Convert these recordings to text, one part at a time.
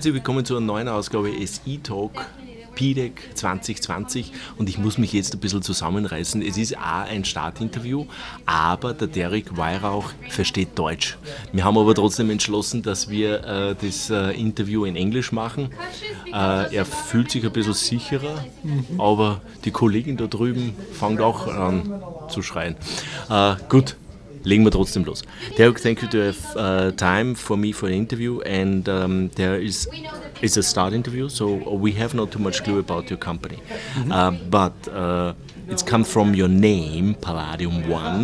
Herzlich willkommen zu einer neuen Ausgabe SI Talk PDEC 2020 und ich muss mich jetzt ein bisschen zusammenreißen. Es ist auch ein Startinterview, aber der Derrick Weyrauch versteht Deutsch. Wir haben aber trotzdem entschlossen, dass wir das Interview in Englisch machen. Er fühlt sich ein bisschen sicherer, aber die Kollegin da drüben fängt auch an zu schreien. Gut. Legen wir trotzdem los. Derrick, thank you to have time for me for the interview, and there is a start interview, so we have not too much clue about your company, but it's come from your name, Palladium One,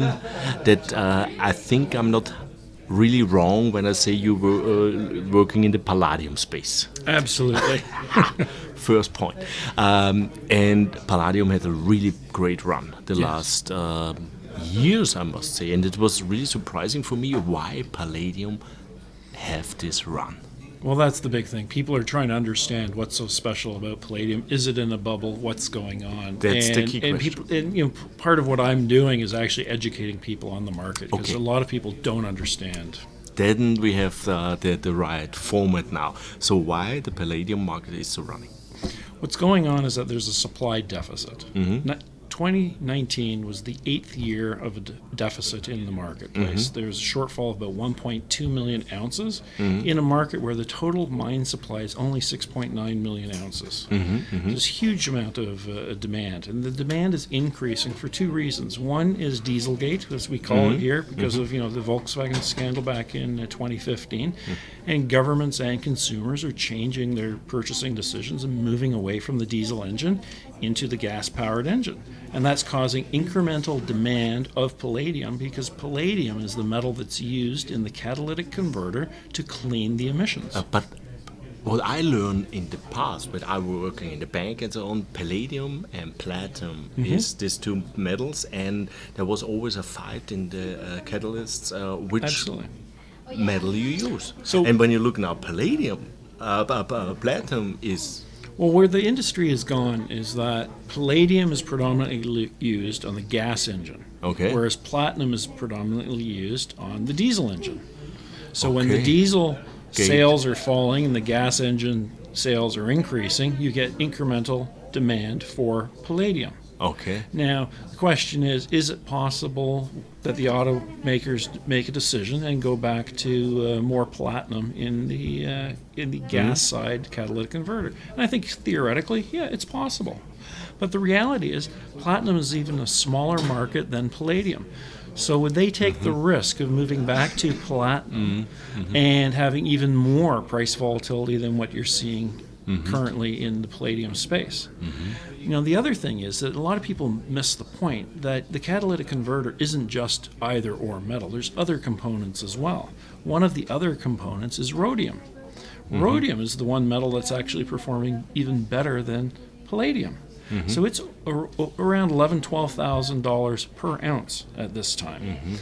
that I think I'm not really wrong when I say you were working in the Palladium space. Absolutely. First point. And Palladium had a really great run the last years, I must say, and it was really surprising for me why Palladium have this run. Well, that's the big thing. People are trying to understand what's so special about Palladium. Is it in a bubble? What's going on? That's the key question. And part of what I'm doing is actually educating people on the market, because a lot of people don't understand. Then we have the right format now. So why the Palladium market is so running? What's going on is that there's a supply deficit. 2019 was the 8th year of a deficit in the marketplace. There's a shortfall of about 1.2 million ounces in a market where the total mine supply is only 6.9 million ounces. There's a huge amount of demand, and the demand is increasing for two reasons. One is Dieselgate, as we call it here, because of the Volkswagen scandal back in 2015, and governments and consumers are changing their purchasing decisions and moving away from the diesel engine into the gas-powered engine. And that's causing incremental demand of palladium, because palladium is the metal that's used in the catalytic converter to clean the emissions. But what I learned in the past, when I was working in the bank and so on, palladium and platinum is these two metals, and there was always a fight in the catalysts which metal you use. And when you look now, palladium, platinum is... Well, where the industry has gone is that palladium is predominantly used on the gas engine, whereas platinum is predominantly used on the diesel engine. So when the diesel sales are falling and the gas engine sales are increasing, you get incremental demand for palladium. Now, the question is it possible that the automakers make a decision and go back to more platinum in the gas side catalytic converter? And I think theoretically, it's possible. But the reality is platinum is even a smaller market than palladium. So would they take the risk of moving back to platinum and having even more price volatility than what you're seeing currently in the palladium space? The other thing is that a lot of people miss the point that the catalytic converter isn't just either or metal. There's other components as well. One of the other components is rhodium. Rhodium is the one metal that's actually performing even better than palladium. So it's around $11,000, $12,000 per ounce at this time.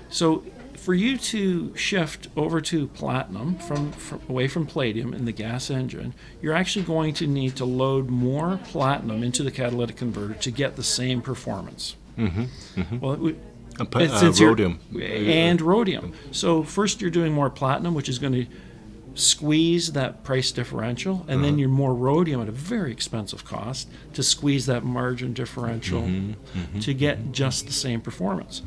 So for you to shift over to platinum from away from palladium in the gas engine, you're actually going to need to load more platinum into the catalytic converter to get the same performance. Well, rhodium. And rhodium. So first you're doing more platinum, which is going to squeeze that price differential, and then you're more rhodium at a very expensive cost to squeeze that margin differential to get just the same performance.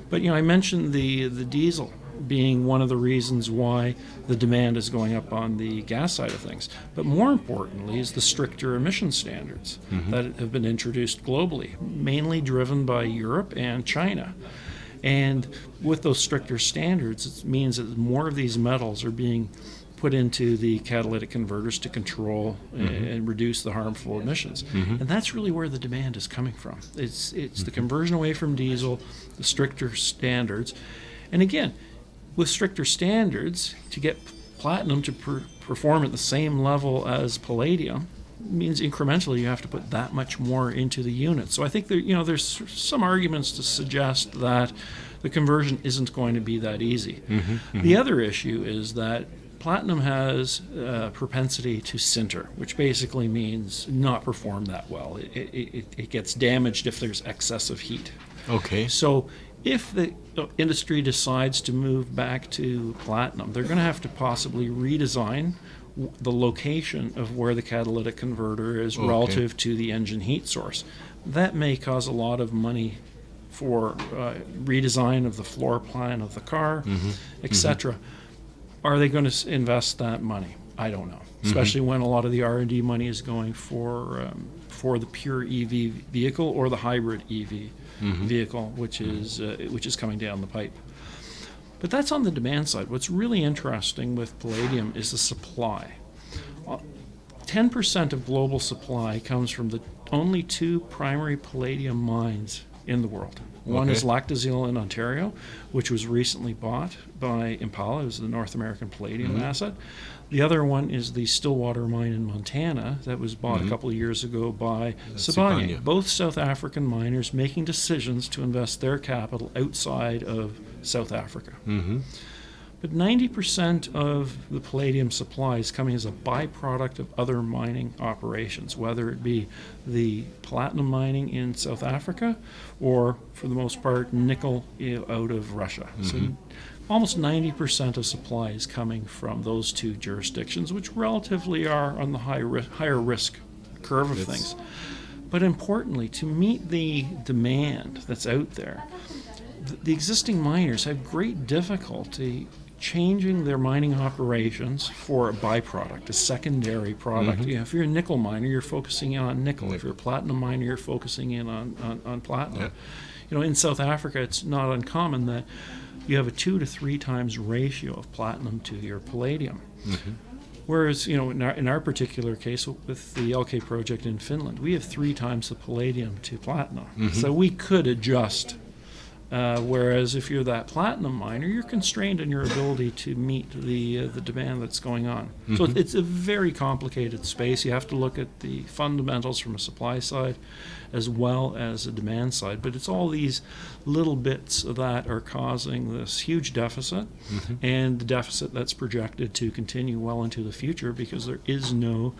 But I mentioned the diesel being one of the reasons why the demand is going up on the gas side of things. But more importantly is the stricter emission standards that have been introduced globally, mainly driven by Europe and China. And with those stricter standards, it means that more of these metals are being put into the catalytic converters to control and reduce the harmful emissions. And that's really where the demand is coming from. It's the conversion away from diesel, the stricter standards. And again, with stricter standards, to get platinum to perform at the same level as palladium means incrementally you have to put that much more into the unit. So I think there's some arguments to suggest that the conversion isn't going to be that easy. The other issue is that platinum has a propensity to sinter, which basically means not perform that well. It gets damaged if there's excessive heat. So if the industry decides to move back to platinum, they're going to have to possibly redesign the location of where the catalytic converter is relative to the engine heat source. That may cause a lot of money for redesign of the floor plan of the car, etc. Are they going to invest that money? I don't know, especially when a lot of the R&D money is going for the pure EV vehicle or the hybrid EV vehicle, which is coming down the pipe. But that's on the demand side. What's really interesting with palladium is the supply. 10% of global supply comes from the only two primary palladium mines in the world. One is Lac des Îles in Ontario, which was recently bought by Impala. It was the North American palladium asset. The other one is the Stillwater mine in Montana that was bought a couple of years ago by Sibanye. Both South African miners making decisions to invest their capital outside of South Africa. But 90% of the palladium supply is coming as a byproduct of other mining operations, whether it be the platinum mining in South Africa or, for the most part, nickel out of Russia. So almost 90% of supply is coming from those two jurisdictions, which relatively are on the higher risk curve of things. But importantly, to meet the demand that's out there, the existing miners have great difficulty changing their mining operations for a byproduct, a secondary product. If you're a nickel miner, you're focusing in on nickel. If you're a platinum miner, you're focusing in on platinum. In South Africa, it's not uncommon that you have a 2 to 3 times ratio of platinum to your palladium. Whereas, in our particular case with the LK project in Finland, we have 3 times the palladium to platinum. So we could adjust. Whereas if you're that platinum miner, you're constrained in your ability to meet the demand that's going on. So it's a very complicated space. You have to look at the fundamentals from a supply side as well as a demand side. But it's all these little bits that are causing this huge deficit, and the deficit that's projected to continue well into the future because there is no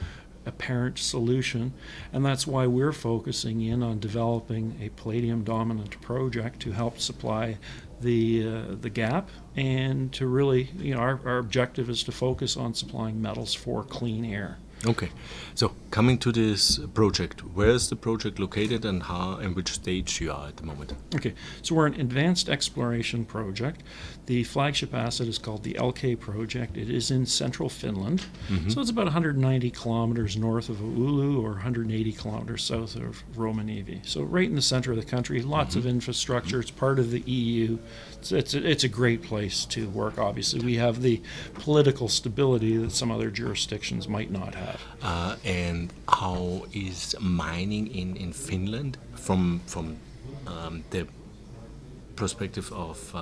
apparent solution, and that's why we're focusing in on developing a palladium dominant project to help supply the gap, and to really, our objective is to focus on supplying metals for clean air. Okay, so coming to this project, where is the project located and how and which stage you are at the moment? Okay, so we're an advanced exploration project. The flagship asset is called the LK project. It is in central Finland, so it's about 190 kilometers north of Oulu or 180 kilometers south of Rovaniemi. So right in the center of the country, lots of infrastructure. It's part of the EU. It's a great place to work. Obviously, we have the political stability that some other jurisdictions might not have. And how is mining in Finland from the perspective of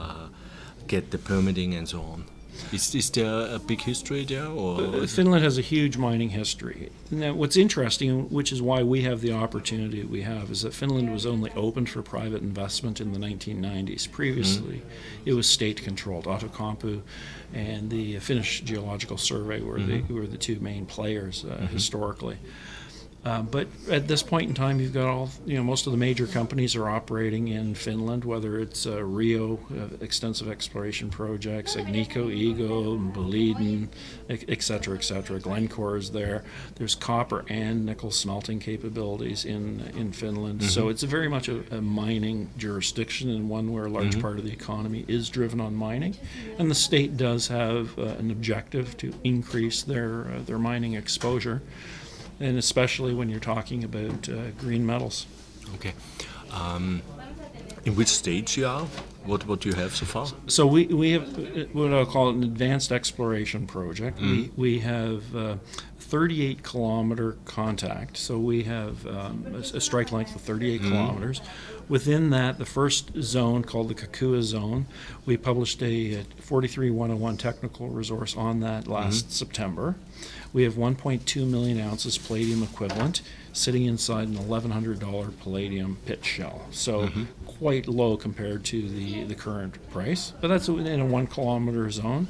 get the permitting and so on? Is there a big history there? Or Finland has a huge mining history. Now, what's interesting, which is why we have the opportunity we have, is that Finland was only opened for private investment in the 1990s. Previously, it was state-controlled. Outokumpu and the Finnish Geological Survey were the two main players historically. But at this point in time, you've got most of the major companies are operating in Finland, whether it's Rio, extensive exploration projects, Agnico Eagle, Boliden, et cetera, Glencore is there. There's copper and nickel smelting capabilities in Finland. So it's very much a mining jurisdiction, and one where a large part of the economy is driven on mining. And the state does have an objective to increase their mining exposure, and especially when you're talking about green metals. Okay. In which stage you are? What do you have so far? So we have what I'll call an advanced exploration project. We have 38 kilometer contact. So we have a strike length of 38 kilometers. Within that, the first zone, called the Kakua zone, we published a 43-101 technical resource on that last September. We have 1.2 million ounces palladium equivalent, sitting inside an $1,100 palladium pit shell. So quite low compared to the current price, but that's in a 1 kilometer zone.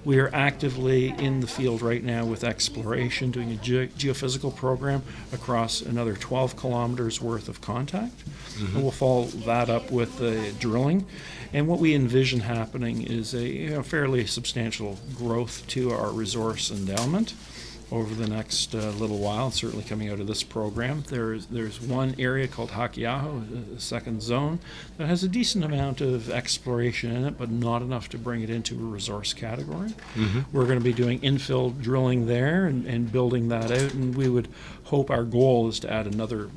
We are actively in the field right now with exploration, doing a geophysical program across another 12 kilometers worth of contact. And we'll follow that up with drilling. And what we envision happening is a fairly substantial growth to our resource endowment over the next little while, certainly coming out of this program. There's one area called Hakiaho, a second zone, that has a decent amount of exploration in it, but not enough to bring it into a resource category. We're going to be doing infill drilling there and building that out, and we would hope, our goal is to add another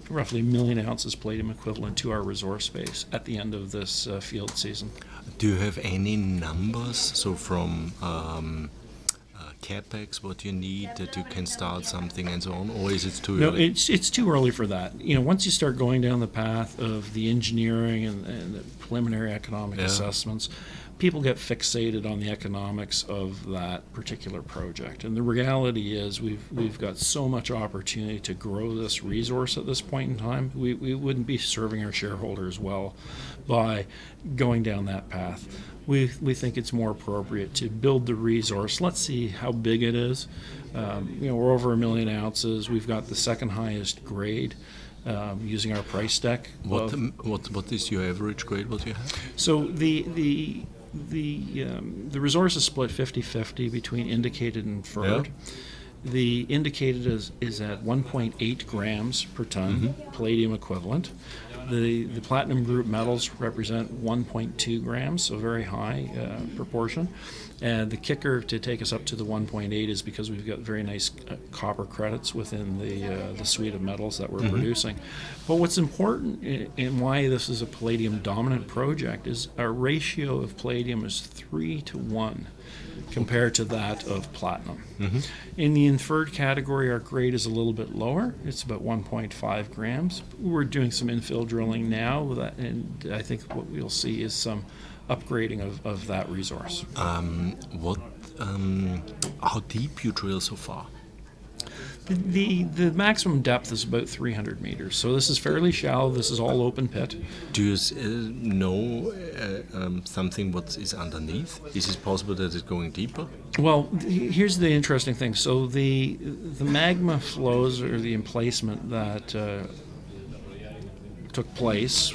roughly 1 million ounces palladium equivalent to our resource base at the end of this field season. Do you have any numbers, so from CapEx, what you need that you can start something and so on, or is it too early? No, it's too early for that. Once you start going down the path of the engineering and the preliminary economic assessments, people get fixated on the economics of that particular project. And the reality is we've got so much opportunity to grow this resource at this point in time. We wouldn't be serving our shareholders well by going down that path. We think it's more appropriate to build the resource. Let's see how big it is. We're over 1 million ounces. We've got the second highest grade using our price deck. What is your average grade? What you have? So the resource is split 50-50 between indicated and inferred. Yeah. The indicated is at 1.8 grams per ton, palladium equivalent. The platinum group metals represent 1.2 grams, so very high proportion. And the kicker to take us up to the 1.8 is because we've got very nice copper credits within the suite of metals that we're producing. But what's important and why this is a palladium dominant project is our ratio of palladium is 3 to 1 compared to that of platinum. In the inferred category, our grade is a little bit lower. It's about 1.5 grams. We're doing some infill drilling now, and I think what we'll see is some upgrading of that resource. How deep you drill so far? The maximum depth is about 300 meters, so this is fairly shallow. This is all open pit. Do you know something what is underneath? Is it possible that it's going deeper? Well, here's the interesting thing. So the magma flows, or the emplacement that took place,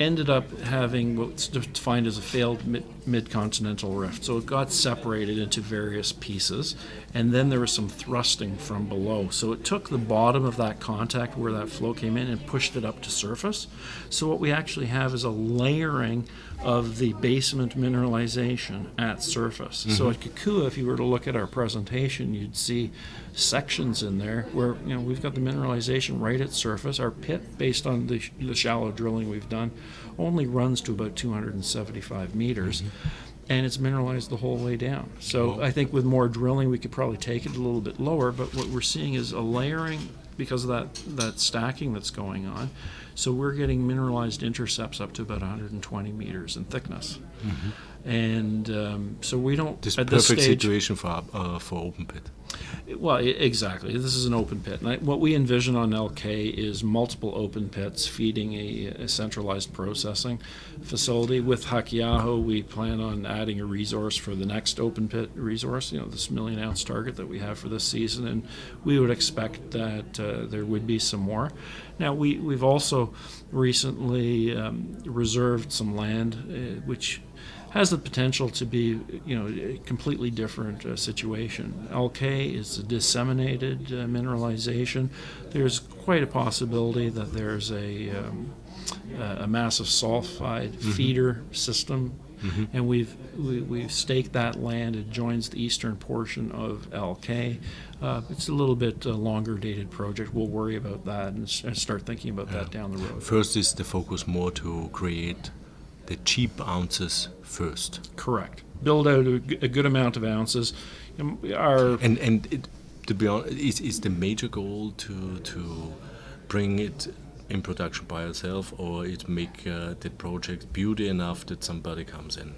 ended up having what's defined as a failed mid-continental rift. So it got separated into various pieces, and then there was some thrusting from below. So it took the bottom of that contact where that flow came in and pushed it up to surface. So what we actually have is a layering of the basement mineralization at surface. So at Kukua, if you were to look at our presentation, you'd see sections in there where we've got the mineralization right at surface. Our pit, based on the shallow drilling we've done, only runs to about 275 meters. And it's mineralized the whole way down. So I think with more drilling, we could probably take it a little bit lower, but what we're seeing is a layering because of that stacking that's going on. So we're getting mineralized intercepts up to about 120 meters in thickness. And so we don't... This at perfect this stage, situation for open pit. Well, exactly. This is an open pit. And what we envision on LK is multiple open pits feeding a centralized processing facility. With Hakiaho, we plan on adding a resource for the next open pit resource, this 1 million ounce target that we have for this season. And we would expect that there would be some more. Now, we've also recently reserved some land, which has the potential to be, a completely different situation. LK is a disseminated mineralization. There's quite a possibility that there's a massive sulfide feeder system, and we've staked that land. It joins the eastern portion of LK. It's a little bit longer dated project. We'll worry about that and start thinking about that down the road. First is the focus more to create the cheap ounces first. Correct. Build out a good amount of ounces. To be honest, is the major goal to bring it in production by itself, or it make the project beauty enough that somebody comes in?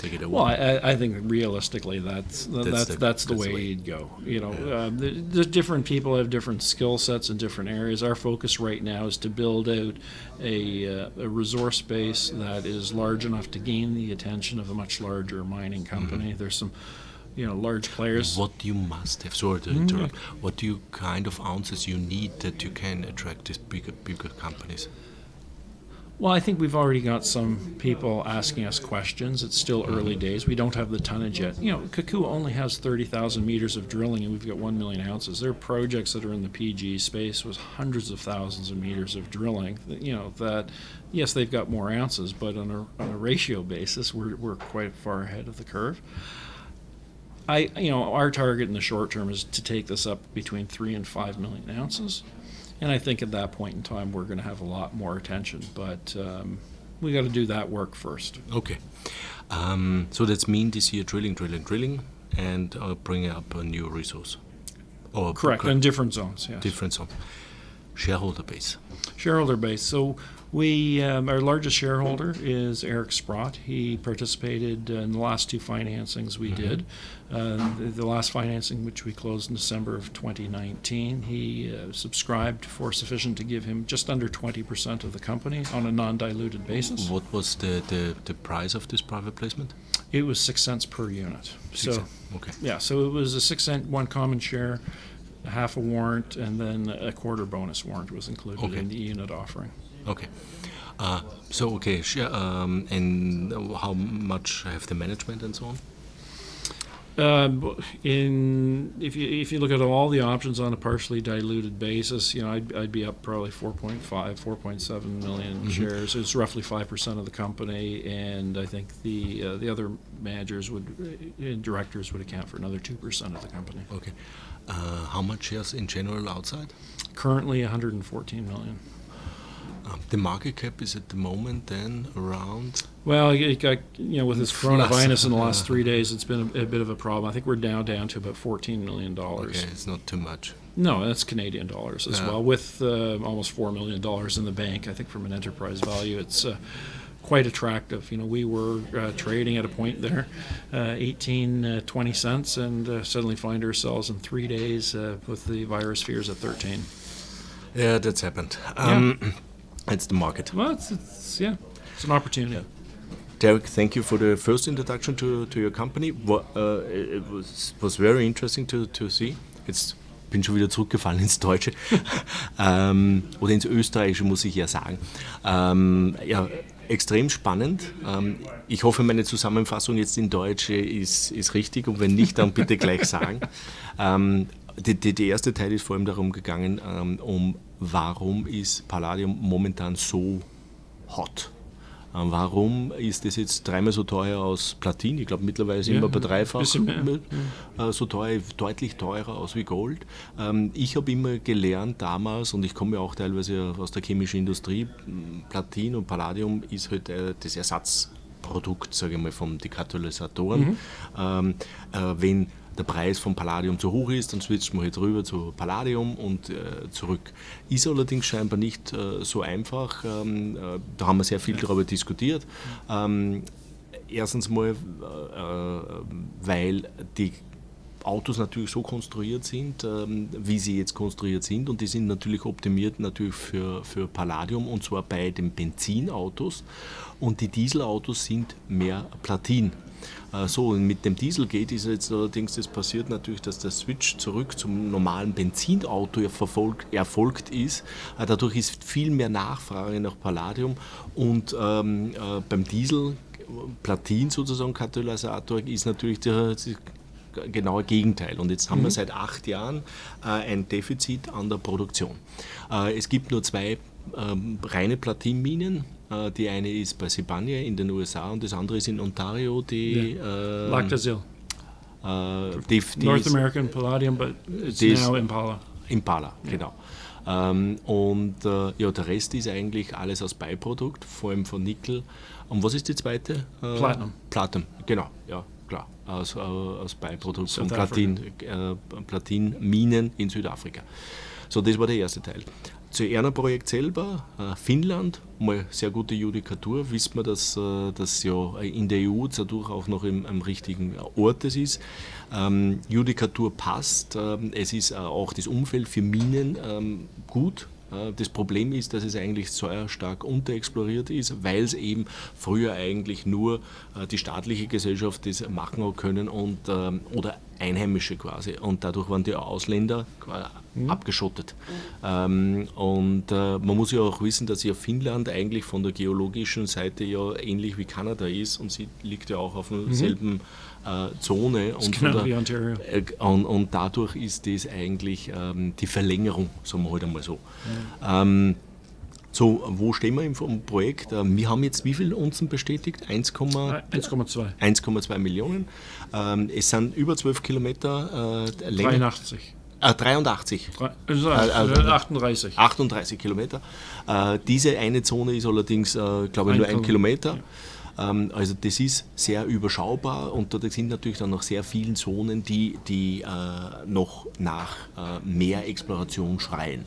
take it away? Well, I think realistically that's the way you'd go. The different people have different skill sets in different areas. Our focus right now is to build out a resource base that is large enough to gain the attention of a much larger mining company. There's some large players. What you must have, sorry to interrupt, what do you kind of ounces you need that you can attract these bigger companies? Well, I think we've already got some people asking us questions. It's still early days. We don't have the tonnage yet. Kakua only has 30,000 meters of drilling, and we've got 1 million ounces. There are projects that are in the PG space with hundreds of thousands of meters of drilling. That yes, they've got more ounces, but on a ratio basis, we're quite far ahead of the curve. Our target in the short term is to take this up between 3 and 5 million ounces. And I think at that point in time, we're going to have a lot more attention. But we got to do that work first. Okay. So that's mean this year drilling, and bring up a new resource. Correct, in different zones, yes. Different zones. Shareholder base. So our largest shareholder is Eric Sprott. He participated in the last two financings we did. The last financing, which we closed in December of 2019, he subscribed for sufficient to give him just under 20% of the company on a non-diluted basis. What was the price of this private placement? It was 6 cents per unit. Okay. Yeah, so it was a 6 cent, one common share, half a warrant, and then a quarter bonus warrant was included in the unit offering. Okay. And how much have the management and so on? If you look at all the options on a partially diluted basis, I'd be up probably 4.7 million shares. It's roughly 5% of the company, and I think the other managers and directors would account for another 2% of the company. Okay. How much shares in general outside? Currently 114 million. The market cap is at the moment then around? Well, it got, with this coronavirus in the last 3 days, it's been a bit of a problem. I think we're down to about $14 million. Okay, it's not too much. No, that's Canadian dollars as well, with almost $4 million in the bank. I think from an enterprise value, it's quite attractive. We were trading at a point there, 18, 20 cents, and suddenly find ourselves in 3 days with the virus fears at 13. Yeah, that's happened. It's the market. Well, it's an opportunity. Yeah. Derrick, thank you for the first introduction to your company. It was very interesting to see. Jetzt bin schon wieder zurückgefallen ins Deutsche oder ins Österreichische, muss ich ja sagen. Extrem spannend. Ich hoffe, meine Zusammenfassung jetzt in Deutsch ist richtig, und wenn nicht, dann bitte gleich sagen. Der erste Teil ist vor allem darum gegangen, warum ist Palladium momentan so hot? Warum ist das jetzt dreimal so teuer als Platin? Ich glaube, mittlerweile sind wir bei dreifach so teuer, deutlich teurer aus wie Gold. Ich habe immer gelernt damals, und ich komme ja auch teilweise aus der chemischen Industrie, Platin und Palladium ist halt das Ersatzprodukt, sage ich mal, von den Katalysatoren. Wenn der Preis von Palladium zu hoch ist, dann switcht man halt rüber zu Palladium und zurück. Ist allerdings scheinbar nicht so einfach. Da haben wir sehr viel darüber diskutiert. Erstens mal, weil die Autos natürlich so konstruiert sind, wie sie jetzt konstruiert sind, und die sind natürlich optimiert für Palladium, und zwar bei den Benzinautos, und die Dieselautos sind mehr Platin. Und mit dem Dieselgate ist jetzt allerdings das passiert natürlich, dass der Switch zurück zum normalen Benzinauto erfolgt ist. Dadurch ist viel mehr Nachfrage nach Palladium, und beim Diesel, Platin sozusagen, Katalysator, ist natürlich das genaue Gegenteil. Und jetzt haben wir seit 8 Jahren ein Defizit an der Produktion. Es gibt nur 2 reine Platinminen. Die eine ist bei Sibanye in den USA, und das andere ist in Ontario, die Lactazil. North American Palladium, but it's now Impala. Impala, genau. Der Rest ist eigentlich alles als Beiprodukt, vor allem von Nickel. Und was ist die zweite? Platinum. Platinum, genau, ja, klar. Als Beiprodukt von Platinminen in Südafrika. So, das war der erste Teil. Zu Projekt selber, Finnland, mal sehr gute Judikatur, wissen wir, dass das ja in der EU dadurch auch noch am richtigen Ort ist. Judikatur passt, es ist auch das Umfeld für Minen gut. Das Problem ist, dass es eigentlich sehr stark unterexploriert ist, weil es eben früher eigentlich nur die staatliche Gesellschaft das machen hat können oder Einheimische quasi. Und dadurch waren die Ausländer abgeschottet. Und man muss ja auch wissen, dass ja Finnland eigentlich von der geologischen Seite ja ähnlich wie Kanada ist und sie liegt ja auch auf derselben Zone. Und dadurch ist das eigentlich die Verlängerung, sagen wir halt einmal so. So, wo stehen wir im Projekt? Wir haben jetzt wie viel Unzen bestätigt? 1,2. 1,2 Millionen. Es sind über 12 Kilometer Länge. 83. 83. 38. 38 Kilometer. Diese eine Zone ist allerdings, glaube ich, nur 1 Kilometer. Ja. Also das ist sehr überschaubar und da sind natürlich dann noch sehr viele Zonen, die noch nach mehr Exploration schreien.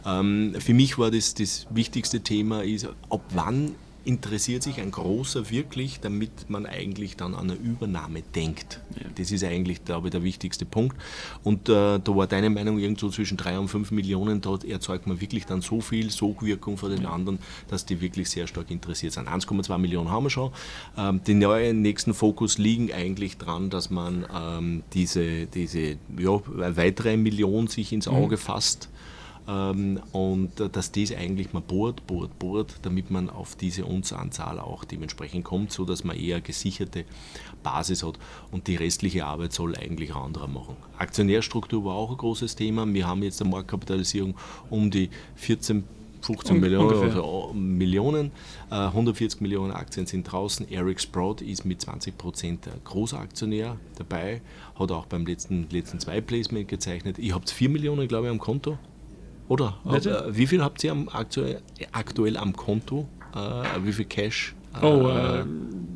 Für mich war das wichtigste Thema, ist, ab wann interessiert sich ein Großer wirklich, damit man eigentlich dann an eine Übernahme denkt. Ja. Das ist eigentlich, glaube ich, der wichtigste Punkt. Und da war deine Meinung irgendwo zwischen 3 und 5 Millionen, da erzeugt man wirklich dann so viel Sogwirkung von den anderen, dass die wirklich sehr stark interessiert sind. 1,2 Millionen haben wir schon. Den nächsten Fokus liegen eigentlich dran, dass man diese weitere Million sich ins Auge fasst. Und dass das eigentlich mal bohrt, damit man auf diese Unzanzahl auch dementsprechend kommt, so dass man eher gesicherte Basis hat und die restliche Arbeit soll eigentlich ein anderer machen. Aktionärstruktur war auch ein großes Thema. Wir haben jetzt eine Marktkapitalisierung um die 15 Millionen. 140 Millionen Aktien sind draußen. Eric Sprott ist mit 20% Großaktionär dabei, hat auch beim letzten 2 Placement gezeichnet. Ihr habt 4 Millionen, glaube ich, am Konto. Oder? Wie viel habt ihr aktuell am Konto? Wie viel Cash?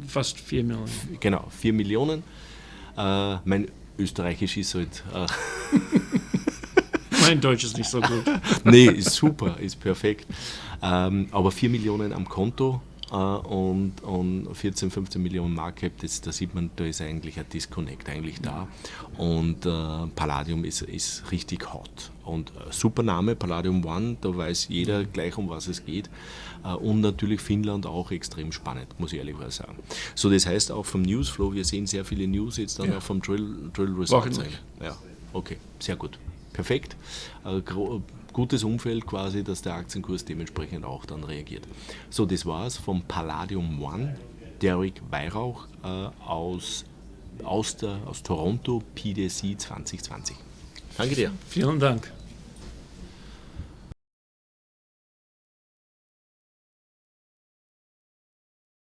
Fast 4 Millionen. Genau, 4 Millionen. Mein Österreichisch ist halt... Mein Deutsch ist nicht so gut. Nee, ist super, ist perfekt. Aber 4 Millionen am Konto und 14, 15 Millionen Market Cap, da sieht man, da ist eigentlich ein Disconnect eigentlich da. Und Palladium ist richtig hot. Und super Name, Palladium One, da weiß jeder gleich, um was es geht. Und natürlich Finnland auch extrem spannend, muss ich ehrlich sagen. So, das heißt auch vom Newsflow, wir sehen sehr viele News jetzt dann auch vom Drill Results. Ja, okay, sehr gut. Perfekt. Gutes Umfeld quasi, dass der Aktienkurs dementsprechend auch dann reagiert. So, das war's vom Palladium One, Derrick Weyrauch aus Toronto, PDC 2020. Danke dir. Vielen Dank.